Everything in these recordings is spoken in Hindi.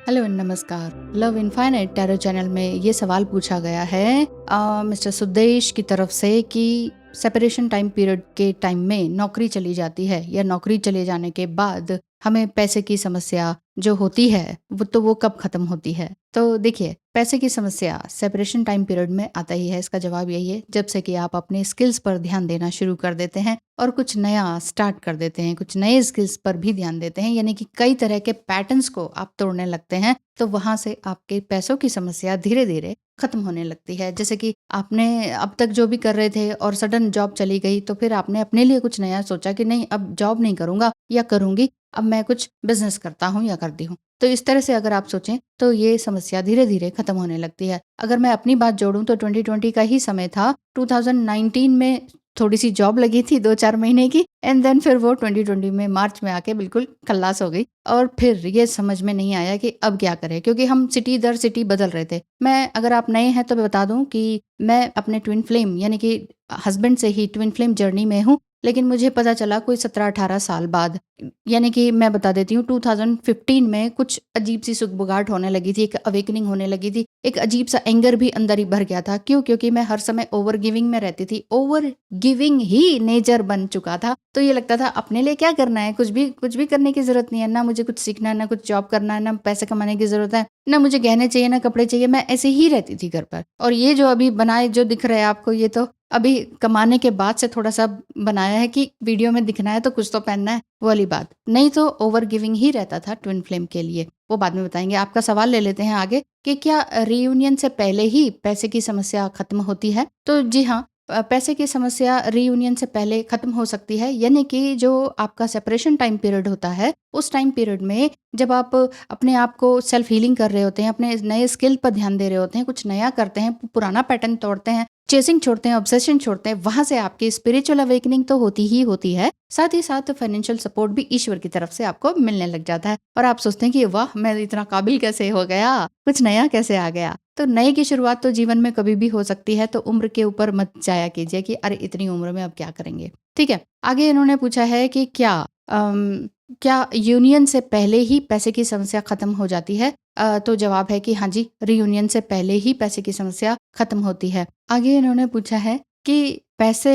हेलो नमस्कार। लव इनफाइनाइट टैरो चैनल में ये सवाल पूछा गया है मिस्टर सुदेश की तरफ से कि सेपरेशन टाइम पीरियड के टाइम में नौकरी चली जाती है या नौकरी चले जाने के बाद हमें पैसे की समस्या जो होती है वो कब खत्म होती है। तो देखिए, पैसे की समस्या सेपरेशन टाइम पीरियड में आता ही है। इसका जवाब यही है, जब से कि आप अपने स्किल्स पर ध्यान देना शुरू कर देते हैं और कुछ नया स्टार्ट कर देते हैं, कुछ नए स्किल्स पर भी ध्यान देते हैं, यानी कि कई तरह के पैटर्न्स को आप तोड़ने लगते हैं, तो वहां से आपके पैसों की समस्या धीरे धीरे खत्म होने लगती है। जैसे कि आपने अब तक जो भी कर रहे थे और सडन जॉब चली गई, तो फिर आपने अपने लिए कुछ नया सोचा कि नहीं, अब जॉब नहीं करूंगा या करूंगी, अब मैं कुछ बिजनेस करता हूँ या करती हूँ। तो इस तरह से अगर आप सोचें तो ये समस्या धीरे धीरे खत्म होने लगती है। अगर मैं अपनी बात जोड़ूं तो 2020 का ही समय था। 2019 में थोड़ी सी जॉब लगी थी 2-4 महीने की, एंड देन फिर वो 2020 में मार्च में आके बिल्कुल खल्लास हो गई। और फिर ये समझ में नहीं आया कि अब क्या करें, क्योंकि हम सिटी दर सिटी बदल रहे थे। मैं, अगर आप नए हैं तो मैं बता दूं कि मैं अपने ट्विन फ्लेम यानी कि हस्बैंड से ही ट्विन फ्लेम जर्नी में हूँ। लेकिन मुझे पता चला कोई 17-18 साल बाद, यानी कि मैं बता देती हूँ, 2015 में कुछ अजीब सी सुगबुगाहट होने लगी थी, एक अवेकनिंग होने लगी थी, एक अजीब सा एंगर भी अंदर ही भर गया था। क्यों? क्योंकि मैं हर समय ओवर गिविंग में रहती थी। ओवर गिविंग ही नेचर बन चुका था। तो ये लगता था अपने लिए क्या करना है, कुछ भी करने की जरूरत नहीं है, ना मुझे कुछ सीखना है, ना कुछ जॉब करना है, ना पैसे कमाने की जरूरत है, ना मुझे गहने चाहिए, ना कपड़े चाहिए। मैं ऐसे ही रहती थी घर पर। और ये जो अभी बनाए जो दिख रहे हैं आपको, ये तो अभी कमाने के बाद से थोड़ा सा बनाया है कि वीडियो में दिखना है तो कुछ तो पहनना है, वो वाली बात नहीं। तो ओवर गिविंग ही रहता था ट्विन फ्लेम के लिए, वो बाद में बताएंगे। आपका सवाल ले लेते हैं आगे कि क्या रीयूनियन से पहले ही पैसे की समस्या खत्म होती है। तो जी हाँ, पैसे की समस्या रीयूनियन से पहले खत्म हो सकती है। यानी कि जो आपका सेपरेशन टाइम पीरियड होता है, उस टाइम पीरियड में जब आप अपने आप को सेल्फ हीलिंग कर रहे होते हैं, अपने नए स्किल पर ध्यान दे रहे होते हैं, कुछ नया करते हैं, पुराना पैटर्न तोड़ते हैं, चेसिंग छोड़ते हैं, ऑब्सेशन छोड़ते हैं, वहां से आपकी स्पिरिचुअल अवेकनिंग तो होती ही होती है। साथ ही साथ फाइनेंशियल सपोर्ट भी ईश्वर की तरफ से आपको मिलने लग जाता है। और आप सोचते हैं कि वाह, मैं इतना काबिल कैसे हो गया, कुछ नया कैसे आ गया। तो नए की शुरुआत तो जीवन में कभी भी हो सकती है। तो उम्र के ऊपर मत जाया कीजिए कि अरे इतनी उम्र में अब क्या करेंगे। ठीक है, आगे इन्होंने पूछा है कि क्या यूनियन से पहले ही पैसे की समस्या खत्म हो जाती है। तो जवाब है कि हाँ जी, रीयूनियन से पहले ही पैसे की समस्या खत्म होती है। आगे इन्होंने पूछा है कि पैसे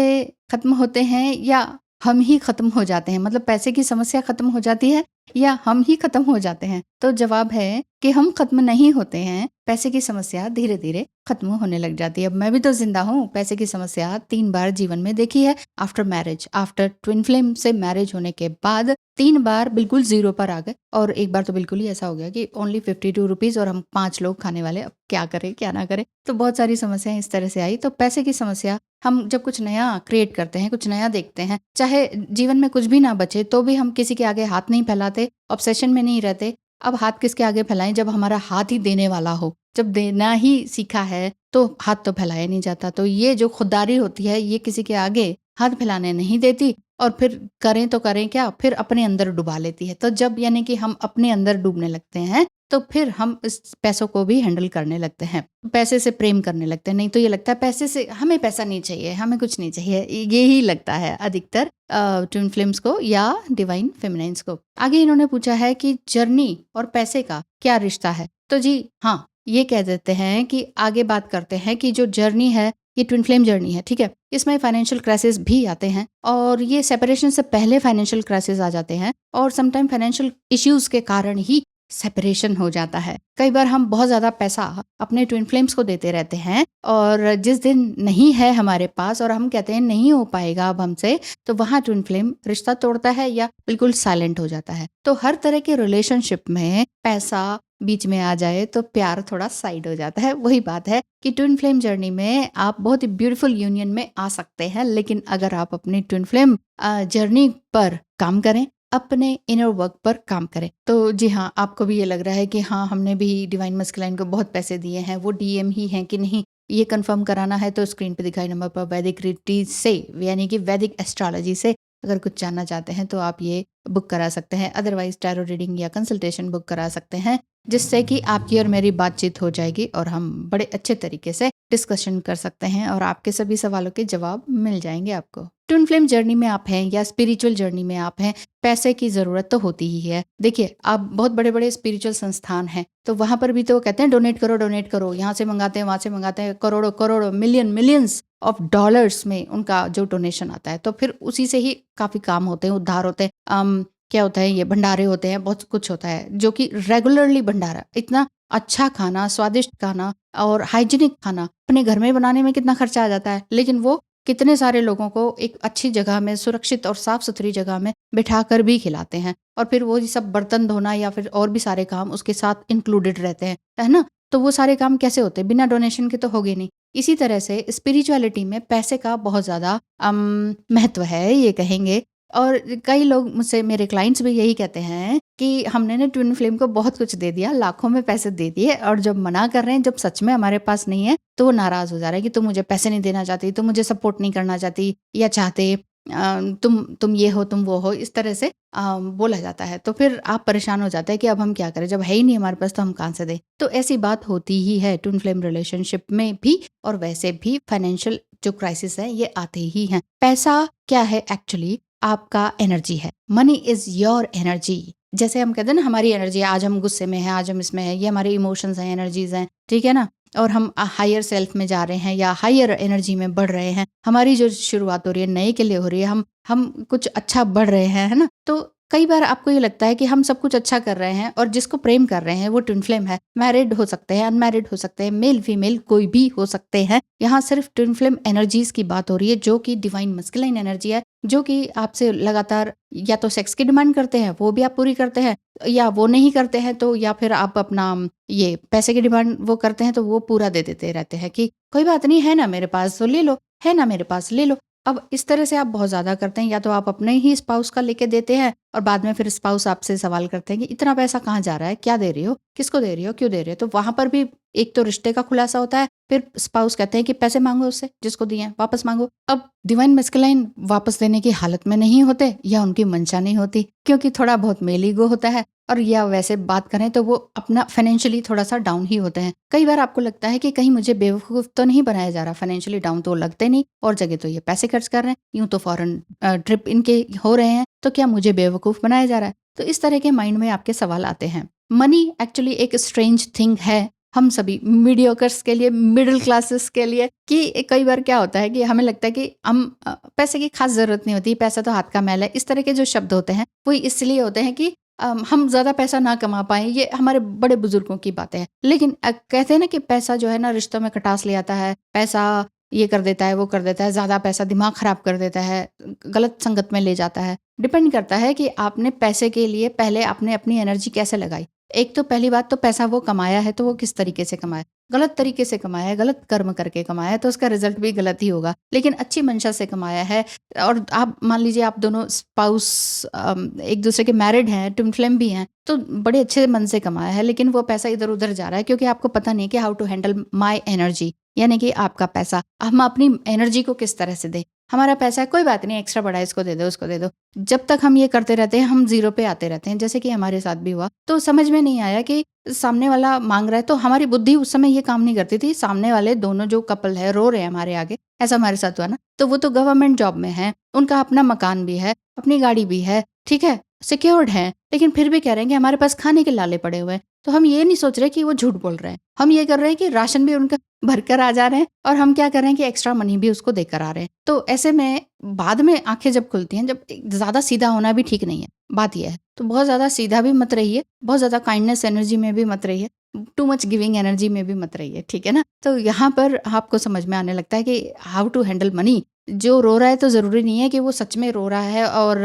खत्म होते हैं या हम ही खत्म हो जाते हैं, मतलब पैसे की समस्या खत्म हो जाती है या हम ही खत्म हो जाते हैं। तो जवाब है कि हम खत्म नहीं होते हैं, पैसे की समस्या धीरे धीरे खत्म होने लग जाती है। अब मैं भी तो जिंदा हूँ, पैसे की समस्या 3 बार जीवन में देखी है। After marriage, after twin flame से मैरिज होने के बाद 3 बार बिल्कुल जीरो पर आ गए, और एक बार तो बिल्कुल ही ऐसा हो गया कि ओनली 52 रुपीज और हम 5 लोग खाने वाले, अब क्या करें क्या ना करें। तो बहुत सारी समस्याएं इस तरह से आई। तो पैसे की समस्या, हम जब कुछ नया क्रिएट करते हैं, कुछ नया देखते हैं, चाहे जीवन में कुछ भी ना बचे तो भी हम किसी के आगे हाथ नहीं फैलाते, ऑब्सेशन में नहीं रहते। अब हाथ किसके आगे फैलाएं जब हमारा हाथ ही देने वाला हो। जब देना ही सीखा है तो हाथ तो फैलाया नहीं जाता। तो ये जो खुददारी होती है, ये किसी के आगे हाथ फैलाने नहीं देती, और फिर करें तो करें क्या, फिर अपने अंदर डुबा लेती है। तो जब यानी कि हम अपने अंदर डूबने लगते हैं, तो फिर हम इस पैसों को भी हैंडल करने लगते हैं, पैसे से प्रेम करने लगते हैं। नहीं तो ये लगता है पैसे से, हमें पैसा नहीं चाहिए, हमें कुछ नहीं चाहिए, ये ही लगता है अधिकतर ट्विन फ्लेम्स को या डिवाइन फेमिनाइंस को। आगे इन्होंने पूछा है कि जर्नी और पैसे का क्या रिश्ता है। तो जी हाँ, ये कह देते हैं कि आगे बात करते हैं कि जो जर्नी है, ये ट्विन फ्लेम जर्नी है, ठीक है। इसमें फाइनेंशियल क्राइसिस भी आते हैं, और ये सेपरेशन से पहले फाइनेंशियल क्राइसिस आ जाते हैं, और समटाइम फाइनेंशियल इश्यूज के कारण ही सेपरेशन हो जाता है। कई बार हम बहुत ज्यादा पैसा अपने ट्विन फ्लेम्स को देते रहते हैं, और जिस दिन नहीं है हमारे पास और हम कहते हैं नहीं हो पाएगा अब हमसे, तो वहां ट्विन फ्लेम रिश्ता तोड़ता है या बिल्कुल साइलेंट हो जाता है। तो हर तरह के रिलेशनशिप में पैसा बीच में आ जाए तो प्यार थोड़ा साइड हो जाता है। वही बात है कि ट्विन फ्लेम जर्नी में आप बहुत ही ब्यूटीफुल यूनियन में आ सकते हैं, लेकिन अगर आप अपनी ट्विन फ्लेम जर्नी पर काम करें, अपने इनर वर्क पर काम करें। तो जी हाँ, आपको भी ये लग रहा है कि हाँ, हमने भी डिवाइन मस्कुलाइन को बहुत पैसे दिए हैं, वो डीएम ही हैं कि नहीं, ये कंफर्म कराना है तो स्क्रीन पे दिखाई नंबर पर वैदिक रीति से, यानी कि वैदिक एस्ट्रोलॉजी से अगर कुछ जानना चाहते हैं तो आप ये बुक करा सकते हैं। अदरवाइज टैरो रीडिंग या कंसल्टेशन बुक करा सकते हैं, जिससे कि आपकी और मेरी बातचीत हो जाएगी और हम बड़े अच्छे तरीके से डिस्कशन कर सकते हैं और आपके सभी सवालों के जवाब मिल जाएंगे आपको। ट्विन फ्लेम जर्नी में आप हैं या स्पिरिचुअल जर्नी में आप हैं, पैसे की ज़रूरत तो होती ही है। देखिए, आप बहुत बड़े-बड़े स्पिरिचुअल संस्थान हैं, तो वहाँ पर भी तो कहते हैं डोनेट करो, यहाँ से मंगाते हैं, वहाँ से मंगाते हैं, करोड़ों, मिलियंस ऑफ डॉलर्स में उनका जो डोनेशन आता है, तो फिर उसी से ही काफ़ी काम होते हैं, उद्धार होते हैं। क्या होता है, ये भंडारे होते हैं, बहुत कुछ होता है, जो कि रेगुलरली भंडारा, इतना अच्छा खाना, स्वादिष्ट खाना और हाइजीनिक खाना अपने घर में बनाने में कितना खर्चा आ जाता है, लेकिन वो कितने सारे लोगों को एक अच्छी जगह में, सुरक्षित और साफ सुथरी जगह में बिठा कर भी खिलाते हैं, और फिर वो ये सब बर्तन धोना या फिर और भी सारे काम उसके साथ इंक्लूडेड रहते हैं, है ना? तो वो सारे काम कैसे होते हैं? बिना डोनेशन के तो होगे नहीं। इसी तरह से स्पिरिचुअलिटी में पैसे का बहुत ज़्यादा महत्व है, ये कहेंगे। और कई लोग मुझसे, मेरे क्लाइंट्स भी यही कहते हैं कि हमने ना ट्विन फ्लेम को बहुत कुछ दे दिया, लाखों में पैसे दे दिए, और जब मना कर रहे हैं, जब सच में हमारे पास नहीं है, तो वो नाराज़ हो जा रहे हैं कि तुम मुझे पैसे नहीं देना चाहती, तुम मुझे सपोर्ट नहीं करना चाहती या चाहते, तुम ये हो, तुम वो हो, इस तरह से बोला जाता है। तो फिर आप परेशान हो जाते हैं कि अब हम क्या करें, जब है ही नहीं हमारे पास तो हम कहाँ से दें। तो ऐसी बात होती ही है ट्विन फ्लेम रिलेशनशिप में भी, और वैसे भी फाइनेंशियल जो क्राइसिस है ये आते ही हैं। पैसा क्या है एक्चुअली? आपका एनर्जी है। Money is your energy. जैसे हम कहते हैं ना, हमारी एनर्जी है, आज हम गुस्से में हैं, आज हम इसमें हैं, ये हमारे इमोशंस हैं, एनर्जीज हैं, ठीक है ना? और हम हायर सेल्फ में जा रहे हैं या हायर एनर्जी में बढ़ रहे हैं, हमारी जो शुरुआत हो रही है नए के लिए हो रही है, हम कुछ अच्छा बढ़ रहे हैं, है ना? तो कई बार आपको ये लगता है कि हम सब कुछ अच्छा कर रहे हैं, और जिसको प्रेम कर रहे हैं वो ट्विन फ्लेम है। मैरिड हो सकते हैं, अनमैरिड हो सकते हैं, मेल फीमेल कोई भी हो सकते हैं। यहाँ सिर्फ ट्विन फ्लेम एनर्जीज की बात हो रही है, जो कि डिवाइन मस्कुलाइन एनर्जी है, जो कि आपसे लगातार या तो सेक्स की डिमांड करते हैं, वो भी आप पूरी करते हैं, या वो नहीं करते हैं तो, या फिर आप अपना ये पैसे की डिमांड वो करते हैं तो वो पूरा दे देते रहते हैं कि कोई बात नहीं, है ना मेरे पास तो ले लो, है ना मेरे पास ले लो। अब इस तरह से आप बहुत ज़्यादा करते हैं, या तो आप अपने ही स्पाउस का लेके देते हैं, और बाद में फिर स्पाउस आपसे सवाल करते हैं कि इतना पैसा कहाँ जा रहा है, क्या दे रही हो, किसको दे रही हो, क्यों दे रही हो? तो वहाँ पर भी एक तो रिश्ते का खुलासा होता है, फिर स्पाउस कहते हैं कि पैसे मांगो उससे, जिसको दिए हैं वापस मांगो। अब डिवाइन मस्कुलाइन वापस देने की हालत में नहीं होते, या उनकी मंशा नहीं होती, क्योंकि थोड़ा बहुत मेल ईगो होता है, और या वैसे बात करें तो वो अपना फाइनेंशियली थोड़ा सा डाउन ही होते हैं। कई बार आपको लगता है कि कहीं मुझे बेवकूफ़ तो नहीं बनाया जा रहा, फाइनेंशियली डाउन तो लगते नहीं, और जगह तो ये पैसे खर्च कर रहे हैं, यूं तो फॉरेन ट्रिप इनके हो रहे हैं, तो क्या मुझे बेवकूफ़ बनाया जा रहा है? तो इस तरह के माइंड में आपके सवाल आते हैं। मनी एक्चुअली एक स्ट्रेंज थिंग है हम सभी मीडियोकर्स के लिए, मिडिल क्लासेस के लिए, कि कई बार क्या होता है कि हमें लगता है कि हम पैसे की खास ज़रूरत नहीं होती, पैसा तो हाथ का मैल है। इस तरह के जो शब्द होते हैं वो इसलिए होते हैं कि हम ज़्यादा पैसा ना कमा पाएँ, ये हमारे बड़े बुजुर्गों की बातें हैं। लेकिन कहते हैं ना कि पैसा जो है ना रिश्तों में खटास ले आता है, पैसा ये कर देता है, वो कर देता है, ज़्यादा पैसा दिमाग ख़राब कर देता है, गलत संगत में ले जाता है। डिपेंड करता है कि आपने पैसे के लिए पहले आपने अपनी एनर्जी कैसे लगाई। एक तो पहली बात तो पैसा वो कमाया है तो वो किस तरीके से कमाया, गलत तरीके से कमाया है, गलत कर्म करके कमाया है तो उसका रिजल्ट भी गलत ही होगा। लेकिन अच्छी मंशा से कमाया है, और आप मान लीजिए आप दोनों स्पाउस एक दूसरे के मैरिड हैं, ट्विन फ्लेम भी हैं, तो बड़े अच्छे मन से कमाया है, लेकिन वो पैसा इधर उधर जा रहा है क्योंकि आपको पता नहीं कि how to handle my energy, यानी कि आपका पैसा हम अपनी एनर्जी को किस तरह से दें। हमारा पैसा है, कोई बात नहीं, एक्स्ट्रा बढ़ा है, इसको दे दो, उसको दे दो। जब तक हम ये करते रहते हैं हम जीरो पे आते रहते हैं, जैसे कि हमारे साथ भी हुआ। तो समझ में नहीं आया कि सामने वाला मांग रहा है, तो हमारी बुद्धि उस समय ये काम नहीं करती थी। सामने वाले दोनों जो कपल है रो रहे हैं हमारे आगे, ऐसा हमारे साथ हुआ ना, तो वो तो गवर्नमेंट जॉब में है, उनका अपना मकान भी है, अपनी गाड़ी भी है, ठीक है, सिक्योर्ड है, लेकिन फिर भी कह रहे हैं कि हमारे पास खाने के लाले पड़े हुए हैं। तो हम ये नहीं सोच रहे कि वो झूठ बोल रहे हैं, हम ये कर रहे हैं कि राशन भी उनका भरकर आ जा रहे हैं, और हम क्या कर रहे हैं कि एक्स्ट्रा मनी भी उसको देकर आ रहे हैं। तो ऐसे में बाद में आंखें जब खुलती हैं, जब ज़्यादा सीधा होना भी ठीक नहीं है, बात यह है। तो बहुत ज़्यादा सीधा भी मत रहिए, बहुत ज़्यादा काइंडनेस एनर्जी में भी मत रहिए, टू मच गिविंग एनर्जी में भी मत रहिए, ठीक है ना? तो यहाँ पर आपको समझ में आने लगता है कि हाउ टू हैंडल मनी। जो रो रहा है तो ज़रूरी नहीं है कि वो सच में रो रहा है, और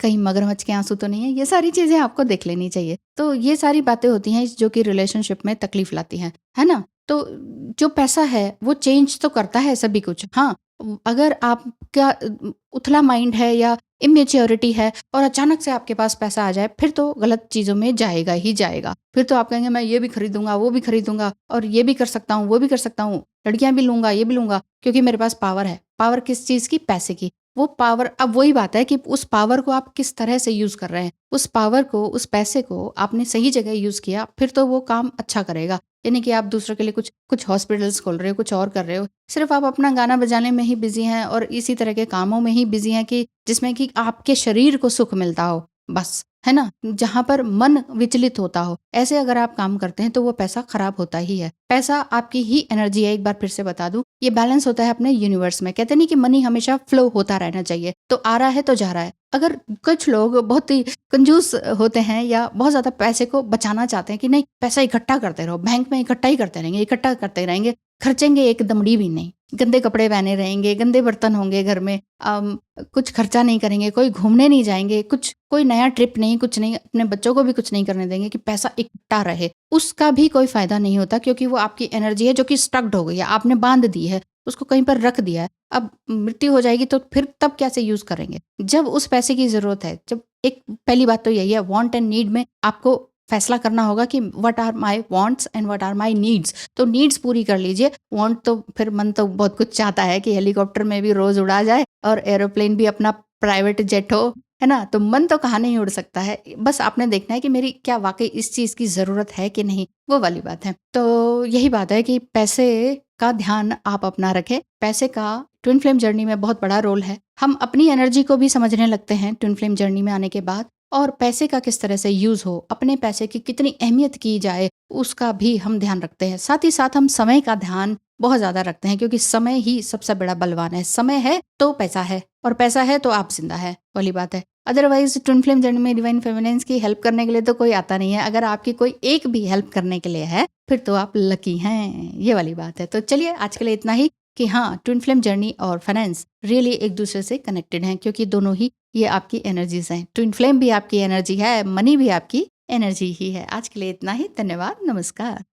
कहीं मगरमच्छ के आंसू तो नहीं है। ये सारी चीज़ें आपको देख लेनी चाहिए। तो ये सारी बातें होती हैं जो कि रिलेशनशिप में तकलीफ लाती हैं, है ना? तो जो पैसा है वो चेंज तो करता है सभी कुछ। हाँ, अगर आपका उथला माइंड है या इमेच्योरिटी है और अचानक से आपके पास पैसा आ जाए, फिर तो गलत चीज़ों में जाएगा ही जाएगा। फिर तो आप कहेंगे मैं ये भी खरीदूँगा, वो भी खरीदूँगा, और ये भी कर सकता हूँ, वो भी कर सकता हूँ, लड़कियाँ भी लूँगा, ये भी लूँगा, क्योंकि मेरे पास पावर है। पावर किस चीज़ की? पैसे की। वो पावर, अब वही बात है कि उस पावर को आप किस तरह से यूज़ कर रहे हैं। उस पावर को, उस पैसे को आपने सही जगह यूज़ किया, फिर तो वो काम अच्छा करेगा। यानी कि आप दूसरों के लिए कुछ हॉस्पिटल्स खोल रहे हो, कुछ और कर रहे हो। सिर्फ़ आप अपना गाना बजाने में ही बिज़ी हैं और इसी तरह के कामों में ही बिज़ी हैं कि जिसमें कि आपके शरीर को सुख मिलता हो, बस, है ना? जहाँ पर मन विचलित होता हो, ऐसे अगर आप काम करते हैं तो वो पैसा खराब होता ही है। पैसा आपकी ही एनर्जी है, एक बार फिर से बता दूँ, ये बैलेंस होता है अपने यूनिवर्स में। कहते नहीं कि मनी हमेशा फ्लो होता रहना चाहिए, तो आ रहा है तो जा रहा है। अगर कुछ लोग बहुत ही कंजूस होते हैं या बहुत ज़्यादा पैसे को बचाना चाहते हैं कि नहीं, पैसा इकट्ठा करते रहो, बैंक में इकट्ठा ही करते रहेंगे, इकट्ठा करते रहेंगे, खर्चेंगे एक दमड़ी भी नहीं। गंदे कपड़े पहने रहेंगे, गंदे बर्तन होंगे घर में, कुछ खर्चा नहीं करेंगे, कोई घूमने नहीं जाएँगे, कोई नया ट्रिप नहीं, कुछ नहीं, अपने बच्चों को भी कुछ नहीं करने देंगे कि पैसा इकट्ठा रहे। उसका भी कोई फ़ायदा नहीं होता, क्योंकि वो आपकी एनर्जी है जो कि स्टक्ड हो गई है, आपने बाँध दी है, उसको कहीं पर रख दिया है। अब मृत्यु हो जाएगी तो फिर तब कैसे यूज़ करेंगे? जब उस पैसे की ज़रूरत है, जब एक पहली बात तो यही है, वांट एंड नीड में आपको फैसला करना होगा कि what are my wants and what are my needs. तो नीड्स पूरी कर लीजिए, वांट तो फिर मन तो बहुत कुछ चाहता है कि हेलीकॉप्टर में भी रोज़ उड़ा जाए और एरोप्लेन भी अपना प्राइवेट जेट हो, है ना? तो मन तो कहाँ नहीं उड़ सकता है, बस आपने देखना है कि मेरी क्या वाक़ई इस चीज़ की ज़रूरत है कि नहीं, वो वाली बात है। तो यही बात है कि पैसे का ध्यान आप अपना रखें। पैसे का ट्विन फ्लेम जर्नी में बहुत बड़ा रोल है। हम अपनी एनर्जी को भी समझने लगते हैं ट्विन फ्लेम जर्नी में आने के बाद, और पैसे का किस तरह से यूज़ हो, अपने पैसे की कितनी अहमियत की जाए, उसका भी हम ध्यान रखते हैं। साथ ही साथ हम समय का ध्यान बहुत ज़्यादा रखते हैं, क्योंकि समय ही सबसे बड़ा बलवान है। समय है तो पैसा है, और पैसा है तो आप ज़िंदा है, वाली बात है। अदरवाइज़ ट्विन फ्लेम जर्नी में डिवाइन फेमिनिन्स की हेल्प करने के लिए तो कोई आता नहीं है। अगर आपकी कोई एक भी हेल्प करने के लिए है, फिर तो आप लकी हैं, ये वाली बात है। तो चलिए आज के लिए इतना ही, कि हाँ, ट्विन फ्लेम जर्नी और फाइनेंस रियली एक दूसरे से कनेक्टेड हैं, क्योंकि दोनों ही ये आपकी एनर्जीज़ हैं। ट्विन फ्लेम भी आपकी एनर्जी है, मनी भी आपकी एनर्जी ही है। आज के लिए इतना ही, धन्यवाद, नमस्कार।